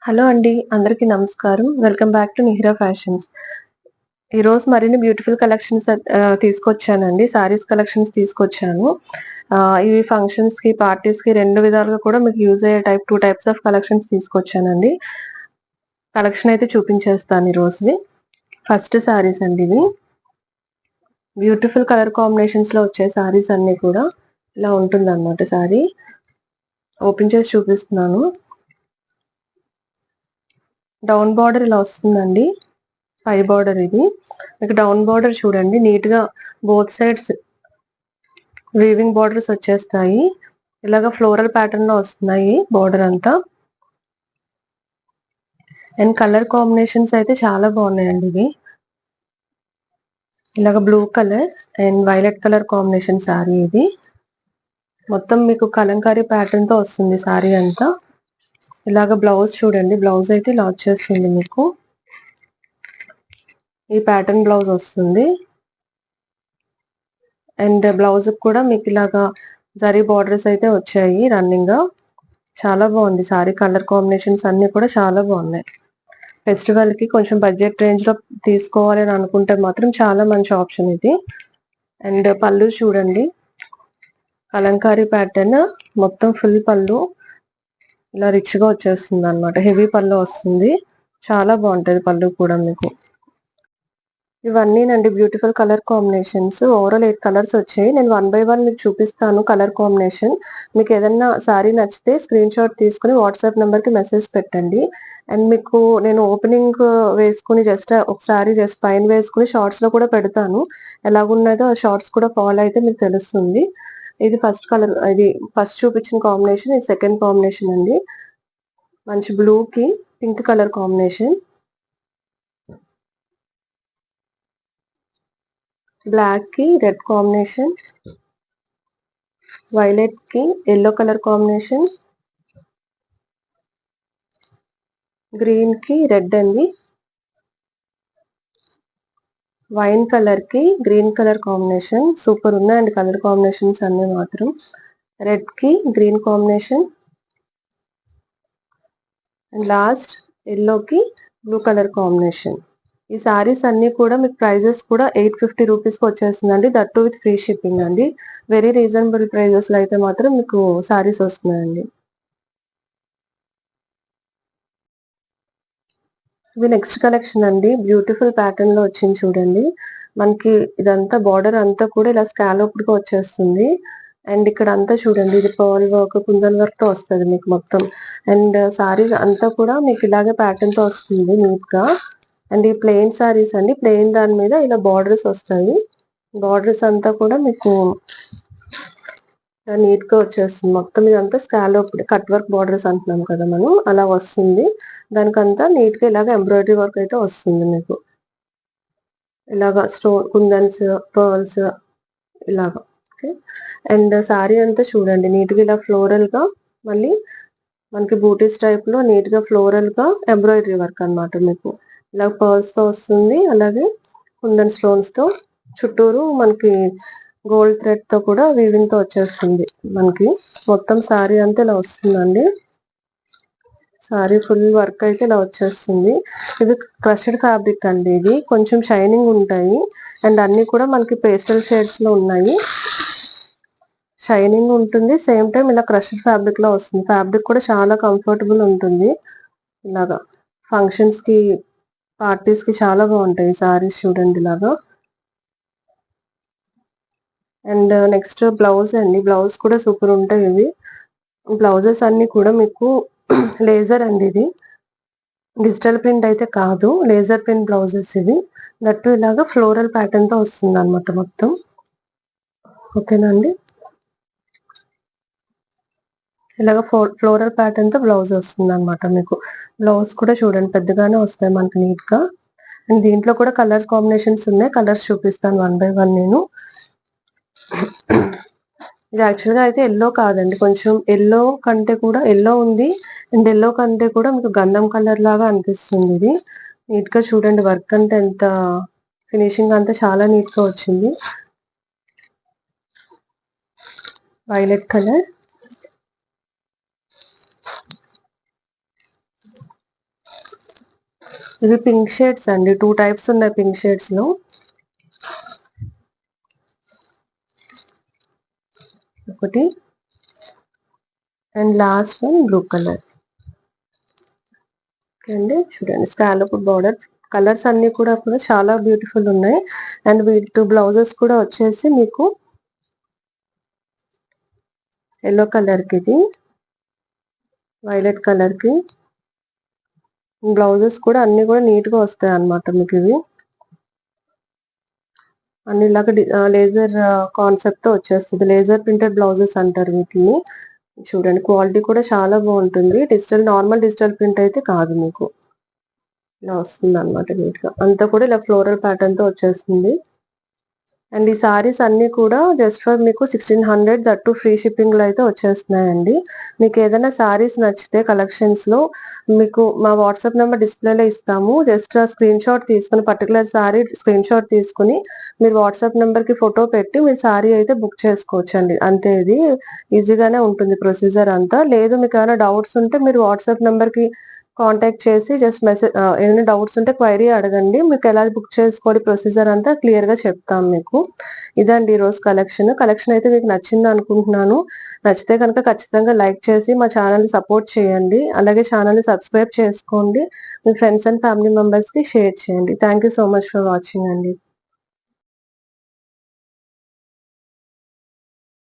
Hello అండి. అందరికీ నమస్కారం. Welcome back to Nihira fashions. ఈరోజు మరిన్ని బ్యూటిఫుల్ కలెక్షన్స్ తీసుకొచ్చానండి. సారీస్ కలెక్షన్స్ తీసుకొచ్చాను. ఇవి ఫంక్షన్స్‌కి, పార్టీస్‌కి 2 విధాలుగా కూడా మీకు యూజ్ అయ్యే 2 టైప్స్ ఆఫ్ కలెక్షన్స్ తీసుకొచ్చానండి. కలెక్షన్ అయితే చూపించేస్తాను ఈరోజువి. ఫస్ట్ సారీస్ అండి ఇవి. బ్యూటిఫుల్ కలర్ కాంబినేషన్స్‌లో వచ్చే సారీస్ అన్నీ కూడా ఇలా ఉంటుందన్నమాట సారీ. ఓపెన్ చేసి చూపిస్తున్నాను. డౌన్ బార్డర్ ఇలా వస్తుందండి. పై బార్డర్ ఇది. మీకు డౌన్ బార్డర్ చూడండి నీట్ గా బోత్ సైడ్స్ వీవింగ్ బార్డర్స్ వచ్చేస్తాయి. ఇలాగ ఫ్లోరల్ ప్యాటర్న్ లో వస్తున్నాయి బార్డర్ అంతా. అండ్ కలర్ కాంబినేషన్స్ అయితే చాలా బాగున్నాయండి ఇవి. ఇలాగ blue colour and violet colour combination sorry ఇది. మొత్తం మీకు కలంకారీ ప్యాటర్న్ తో వస్తుంది సారీ అంతా. ఇలాగ బ్లౌజ్ చూడండి. బ్లౌజ్ అయితే ఇలా వచ్చేస్తుంది మీకు. ఈ ప్యాటర్న్ బ్లౌజ్ వస్తుంది. అండ్ బ్లౌజ్ కూడా మీకు ఇలాగా జరీ బార్డర్స్ అయితే వచ్చాయి రన్నింగ్ గా. చాలా బాగుంది సారీ. కలర్ కాంబినేషన్స్ అన్ని కూడా చాలా బాగున్నాయి. ఫెస్టివల్ కి కొంచెం బడ్జెట్ రేంజ్ లో తీసుకోవాలి అని అనుకుంటే మాత్రం చాలా మంచి ఆప్షన్ ఇది. అండ్ పళ్ళు చూడండి. కలంకారీ ప్యాటర్న్ మొత్తం ఫుల్ పళ్ళు ఇలా రిచ్ గా వచ్చేస్తుంది అన్నమాట. హెవీ పళ్ళు వస్తుంది. చాలా బాగుంటది పళ్ళు కూడా మీకు. ఇవన్నీనండి beautiful colour combinations. Overall 8 colours వచ్చాయి. నేను 1 బై 1 మీకు చూపిస్తాను కలర్ కాంబినేషన్. మీకు ఏదన్నా సారీ నచ్చితే స్క్రీన్ షాట్ తీసుకుని వాట్సాప్ నెంబర్ కి మెసేజ్ పెట్టండి. అండ్ మీకు నేను ఓపెనింగ్ వేసుకుని ఒకసారి జస్ట్ పైన వేసుకుని షార్ట్స్ లో కూడా పెడతాను. ఎలాగున్నదో ఆ షార్ట్స్ కూడా ఫాలో అయితే మీకు తెలుస్తుంది. ఇది ఫస్ట్ కలర్. ఇది ఫస్ట్ చూపించిన కాంబినేషన్. ఇది సెకండ్ కాంబినేషన్ అండి. మంచి బ్లూ కి పింక్ కలర్ కాంబినేషన్. బ్లాక్ కి రెడ్ కాంబినేషన్. వైలెట్ కి ఎల్లో కలర్ కాంబినేషన్. గ్రీన్ కి రెడ్ అండి. వైన్ కలర్ కి గ్రీన్ కలర్ కాంబినేషన్. సూపర్ ఉన్నాయండి కలర్ కాంబినేషన్స్ అన్ని మాత్రం. రెడ్ కి green combination. And last yellow కి బ్లూ కలర్ కాంబినేషన్. ఈ సారీస్ అన్ని కూడా మీకు ప్రైజెస్ కూడా 850 రూపీస్ కి వచ్చేస్తుందండి. That to with free shipping అండి. వెరీ రీజనబుల్ ప్రైజెస్ లో అయితే మాత్రం మీకు సారీస్ వస్తున్నాయండి. ఇది నెక్స్ట్ కలెక్షన్ అండి. బ్యూటిఫుల్ ప్యాటర్న్ లో వచ్చింది చూడండి. మనకి ఇదంతా బార్డర్ అంతా కూడా ఇలా స్కాలోప్డ్ గా వచ్చేస్తుంది. అండ్ ఇక్కడ అంతా చూడండి ఇది పర్ల్ వర్క్, కుందన్ వర్క్ తో వస్తుంది మీకు మొత్తం. అండ్ సారీస్ అంతా కూడా మీకు ఇలాగే ప్యాటర్న్ తో వస్తుంది నీట్ గా. అండ్ ఈ ప్లెయిన్ సారీస్ అండి. ప్లెయిన్ దాని మీద ఇలా బార్డర్స్ వస్తాయి. బార్డర్స్ అంతా కూడా మీకు నీట్ గా వచ్చేస్తుంది. మొత్తం ఇదంతా స్కాలోప్ కట్ వర్క్ బార్డర్స్ అంటున్నాం కదా మనం, అలా వస్తుంది. దానికంతా నీట్ గా ఇలాగ ఎంబ్రాయిడరీ వర్క్ అయితే వస్తుంది మీకు. ఇలాగా స్టోన్ కుందన్స్, పర్ల్స్ ఇలాగా. ఓకే. అండ్ సారీ అంతా చూడండి నీట్ గా ఇలా ఫ్లోరల్ గా, మళ్ళీ మనకి బూటీస్ టైప్ లో నీట్ గా ఫ్లోరల్ గా ఎంబ్రాయిడరీ వర్క్ అన్నమాట మీకు. ఇలా పర్ల్స్ తో వస్తుంది. అలాగే కుందన్ స్టోన్స్ తో చుట్టూరు మనకి గోల్డ్ థ్రెడ్ తో కూడా వీవింగ్ తో వచ్చేస్తుంది మనకి. మొత్తం సారీ అంతా ఇలా వస్తుందండి. సారీ ఫుల్ వర్క్ అయితే ఇలా వచ్చేస్తుంది. ఇది క్రష్డ్ ఫ్యాబ్రిక్ అండి. ఇది కొంచెం షైనింగ్ ఉంటాయి. అండ్ అన్ని కూడా మనకి పేస్టల్ షేడ్స్ లో ఉన్నాయి. షైనింగ్ ఉంటుంది. సేమ్ టైం ఇలా క్రష్డ్ ఫ్యాబ్రిక్ లో వస్తుంది. ఫ్యాబ్రిక్ కూడా చాలా కంఫర్టబుల్ ఉంటుంది. ఇలాగా ఫంక్షన్స్ కి, పార్టీస్ కి చాలా బాగుంటాయి సారీస్ చూడండి ఇలాగా. అండ్ నెక్స్ట్ బ్లౌజ్ అండి. బ్లౌజ్ కూడా సూపర్ ఉంటాయి ఇవి. బ్లౌజెస్ అన్ని కూడా మీకు లేజర్ అండి. ఇది డిజిటల్ ప్రింట్ అయితే కాదు, లేజర్ ప్రింట్ బ్లౌజెస్ ఇవి. దట్టు ఇలాగా ఫ్లోరల్ ప్యాటర్న్ తో వస్తుంది అనమాట మొత్తం. ఓకేనా అండి. ఇలాగ ఫ్లోరల్ ప్యాటర్న్ తో బ్లౌజ్ వస్తుంది అనమాట మీకు. బ్లౌజ్ కూడా చూడండి పెద్దగానే వస్తాయి మనకి నీట్ గా. అండ్ దీంట్లో కూడా కలర్స్ కాంబినేషన్స్ ఉన్నాయి. కలర్స్ చూపిస్తాను 1 బై 1 నేను. ఇది యాక్చువల్ గా అయితే ఎల్లో కాదండి. కొంచెం ఎల్లో కంటే కూడా ఎల్లో ఉంది. అండ్ ఎల్లో కంటే కూడా మీకు గంధం కలర్ లాగా అనిపిస్తుంది ఇది. నీట్ గా చూడండి వర్క్ అంతా ఎంత ఫినిషింగ్ అంతా చాలా నీట్ గా వచ్చింది. వైలెట్ కలర్, ఇవి పింక్ షేడ్స్ అండి, 2 టైప్స్ ఉన్నాయి పింక్ షేడ్స్ లో. ఒకటి and last one blue colour అండి. చూడండి స్కాలప్ బార్డర్, కలర్స్ అన్ని కూడా చాలా బ్యూటిఫుల్ ఉన్నాయి. అండ్ వీటి బ్లౌజెస్ కూడా వచ్చేసి మీకు ఎల్లో కలర్ కి, ఇది వైలెట్ కలర్ కి బ్లౌజెస్ కూడా అన్ని కూడా నీట్ గా వస్తాయి అన్నమాట. మీకు ఇవి అన్ని ఇలాగ లేజర్ కాన్సెప్ట్ తో వచ్చేస్తుంది. లేజర్ ప్రింటెడ్ బ్లౌజెస్ అంటారు వీటిని. చూడండి క్వాలిటీ కూడా చాలా బాగుంటుంది. నార్మల్ డిజిటల్ ప్రింట్ అయితే కాదు, మీకు ఇలా వస్తుంది అనమాట. నీట్ గా అంతా కూడా ఇలా ఫ్లోరల్ ప్యాటర్న్ తో వచ్చేస్తుంది. అండ్ ఈ సారీస్ అన్ని కూడా జస్ట్ ఫర్ మీకు 1600, దట్టు ఫ్రీ షిప్పింగ్ లో అయితే వచ్చేస్తున్నాయండి. మీకు ఏదైనా సారీస్ నచ్చితే కలెక్షన్స్ లో మీకు మా వాట్సాప్ నెంబర్ డిస్ప్లేలో ఇస్తాము. జస్ట్ ఆ స్క్రీన్ షాట్ తీసుకుని, పర్టికులర్ సారీ స్క్రీన్ షాట్ తీసుకుని మీరు వాట్సాప్ నెంబర్ కి ఫోటో పెట్టి మీరు సారీ అయితే బుక్ చేసుకోవచ్చండి. అంతే, ఇది ఈజీగానే ఉంటుంది ప్రొసీజర్ అంతా. లేదు మీకు ఏమైనా డౌట్స్ ఉంటే మీరు వాట్సాప్ నెంబర్ కి కాంటాక్ట్ చేసి జస్ట్ మెసేజ్, ఏమైనా డౌట్స్ ఉంటే క్వైరీ అడగండి. మీకు ఎలా బుక్ చేసుకోవాలి ప్రొసీజర్ అంతా క్లియర్ గా చెప్తాం మీకు. ఇదండి ఈ రోజు కలెక్షన్ అయితే మీకు నచ్చింది అనుకుంటున్నాను. నచ్చితే కనుక ఖచ్చితంగా లైక్ చేసి మా ఛానల్ సపోర్ట్ చేయండి. అలాగే ఛానల్ ని సబ్స్క్రైబ్ చేసుకోండి. మీ ఫ్రెండ్స్ అండ్ ఫ్యామిలీ మెంబర్స్ కి షేర్ చేయండి. Thank so much for watching అండి.